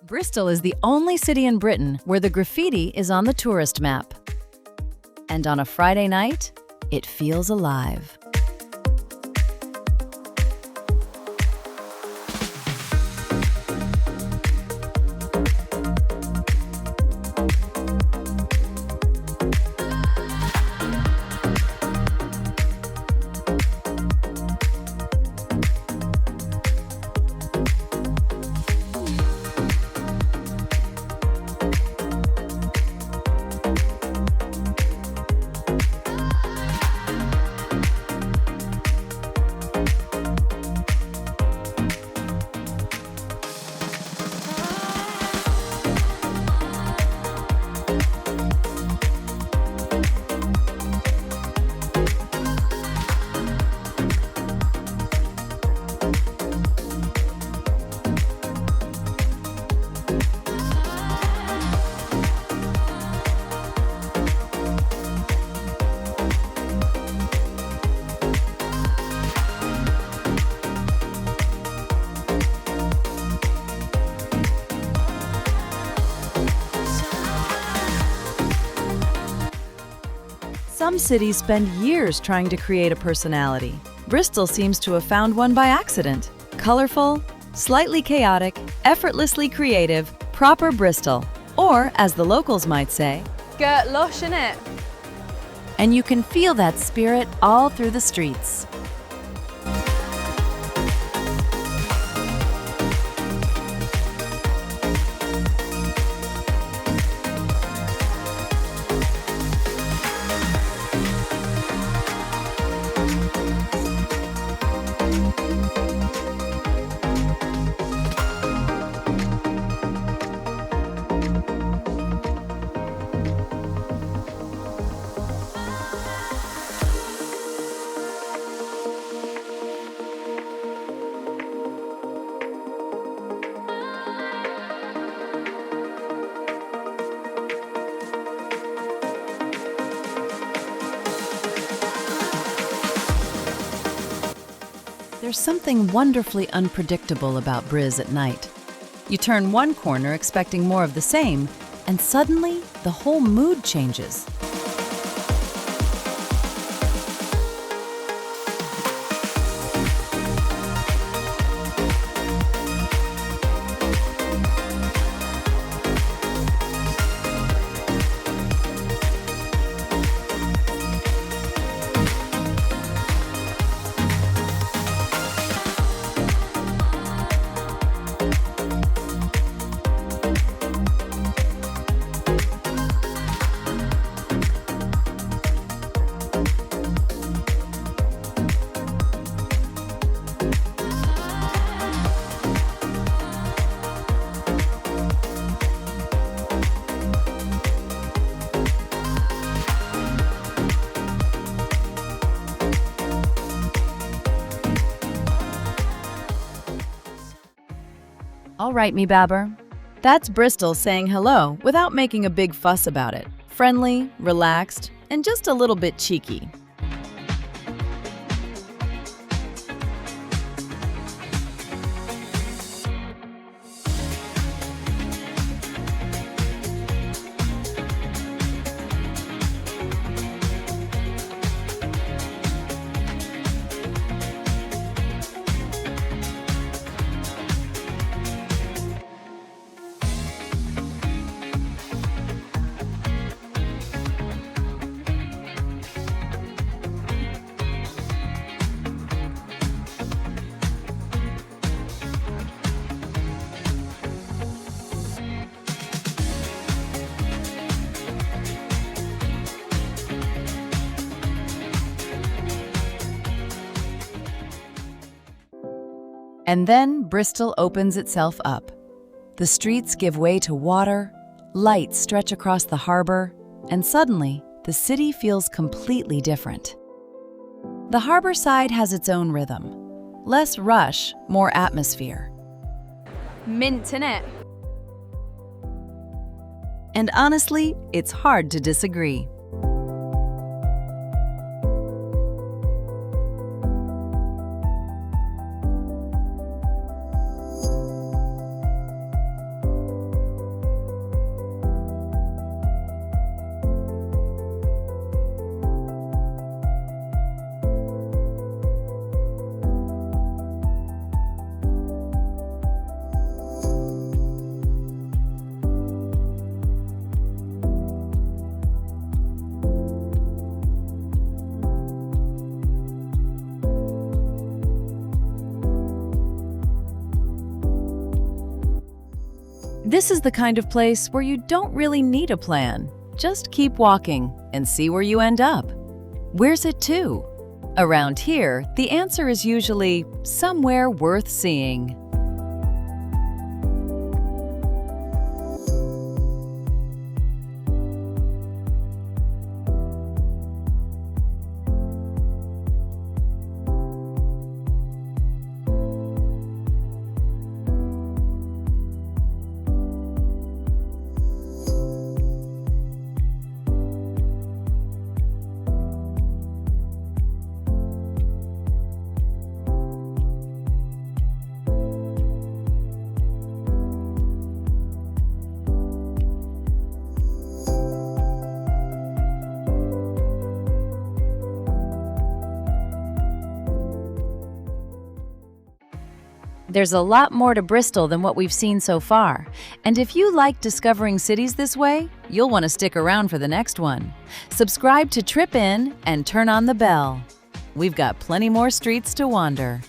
Bristol is the only city in Britain where the graffiti is on the tourist map. And on a Friday night, it feels alive. Some cities spend years trying to create a personality. Bristol seems to have found one by accident. Colorful, slightly chaotic, effortlessly creative, proper Bristol. Or, as the locals might say, Gert lush, innit? and you can feel that spirit all through the streets. There's something wonderfully unpredictable about Briz at night. You turn one corner expecting more of the same, and suddenly the whole mood changes. All right, me babber. That's Bristol saying hello without making a big fuss about it. Friendly, relaxed, and just a little bit cheeky. And then Bristol opens itself up. The streets give way to water, lights stretch across the harbor, and suddenly the city feels completely different. The harbor side has its own rhythm. Less rush, more atmosphere. Mint, innit? And honestly, it's hard to disagree. This is the kind of place where you don't really need a plan. Just keep walking and see where you end up. Where's it to? Around here, the answer is usually somewhere worth seeing. There's a lot more to Bristol than what we've seen so far, and if you like discovering cities this way, you'll want to stick around for the next one. Subscribe to Tripinn and turn on the bell. We've got plenty more streets to wander.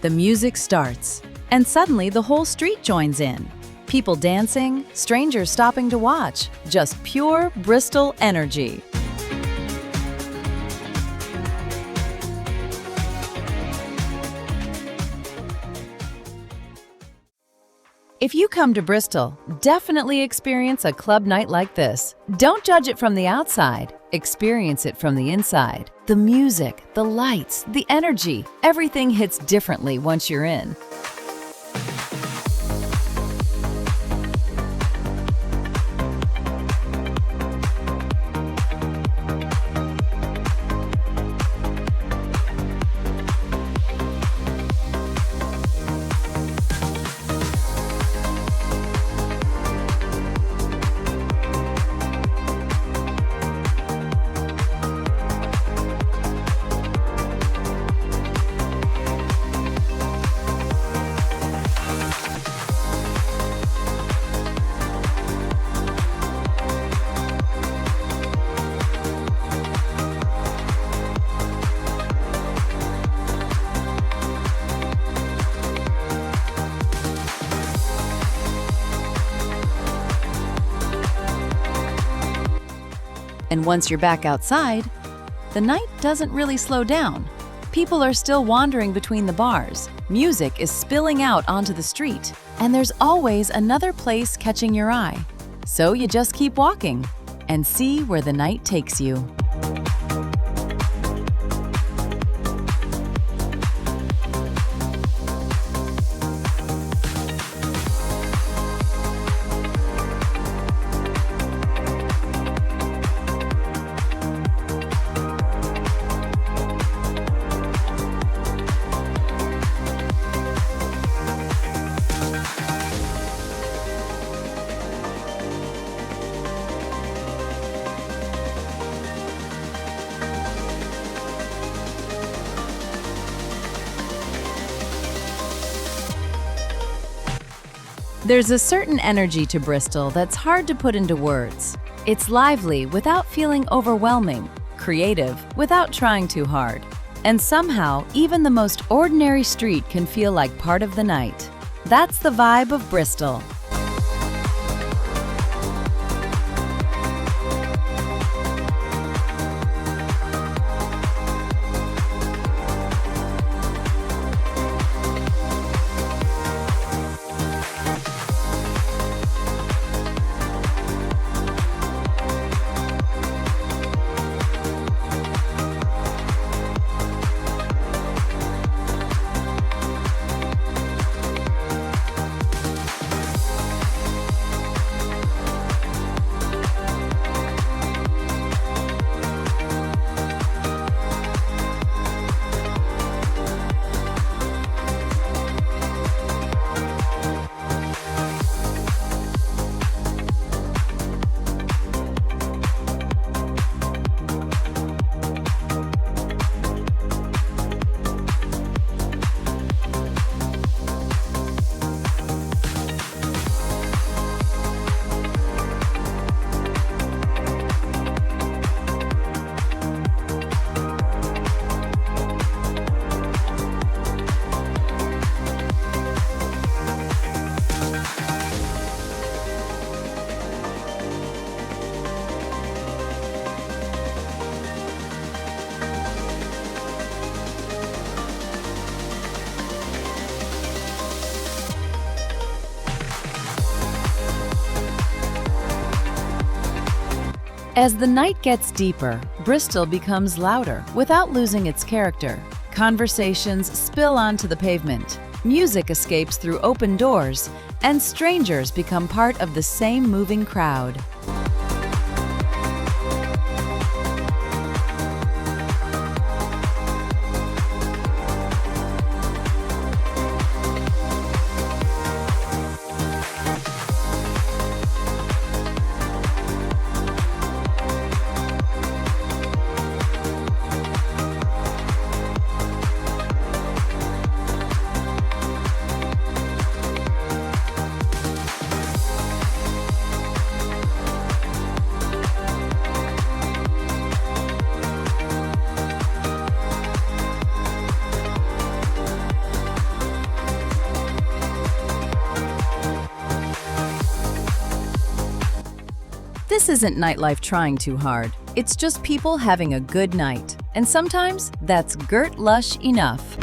The music starts, and suddenly the whole street joins in. People dancing, strangers stopping to watch, just pure Bristol energy. If you come to Bristol, definitely experience a club night like this. Don't judge it from the outside, experience it from the inside. The music, the lights, the energy, everything hits differently once you're in. And once you're back outside, the night doesn't really slow down. People are still wandering between the bars, music is spilling out onto the street, and there's always another place catching your eye. So you just keep walking and see where the night takes you. There's a certain energy to Bristol that's hard to put into words. It's lively without feeling overwhelming, creative without trying too hard. And somehow, even the most ordinary street can feel like part of the night. That's the vibe of Bristol. As the night gets deeper, Bristol becomes louder without losing its character. Conversations spill onto the pavement, music escapes through open doors, and strangers become part of the same moving crowd. This isn't nightlife trying too hard. It's just people having a good night. And sometimes that's girt lush enough.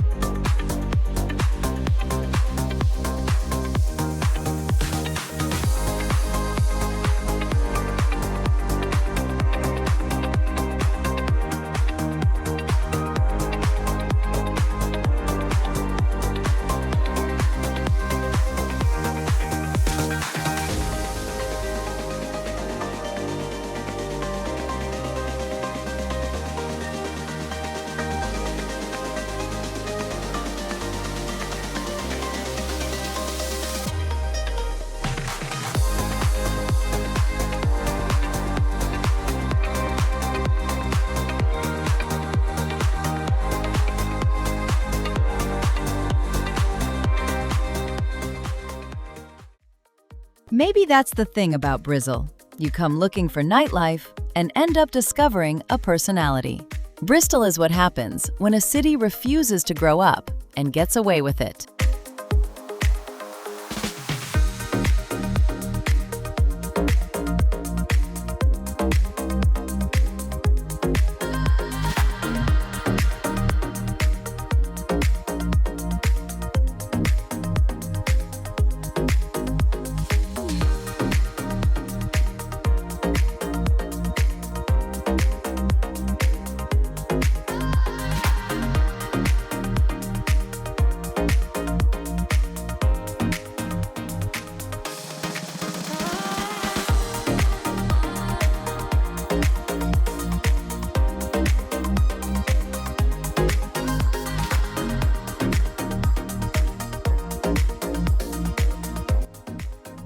Maybe that's the thing about Bristol. You come looking for nightlife and end up discovering a personality. Bristol is what happens when a city refuses to grow up and gets away with it.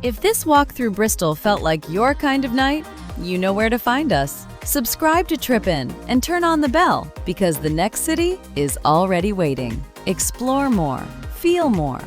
If this walk through Bristol felt like your kind of night, you know where to find us. Subscribe to Tripinn and turn on the bell because the next city is already waiting. Explore more, feel more,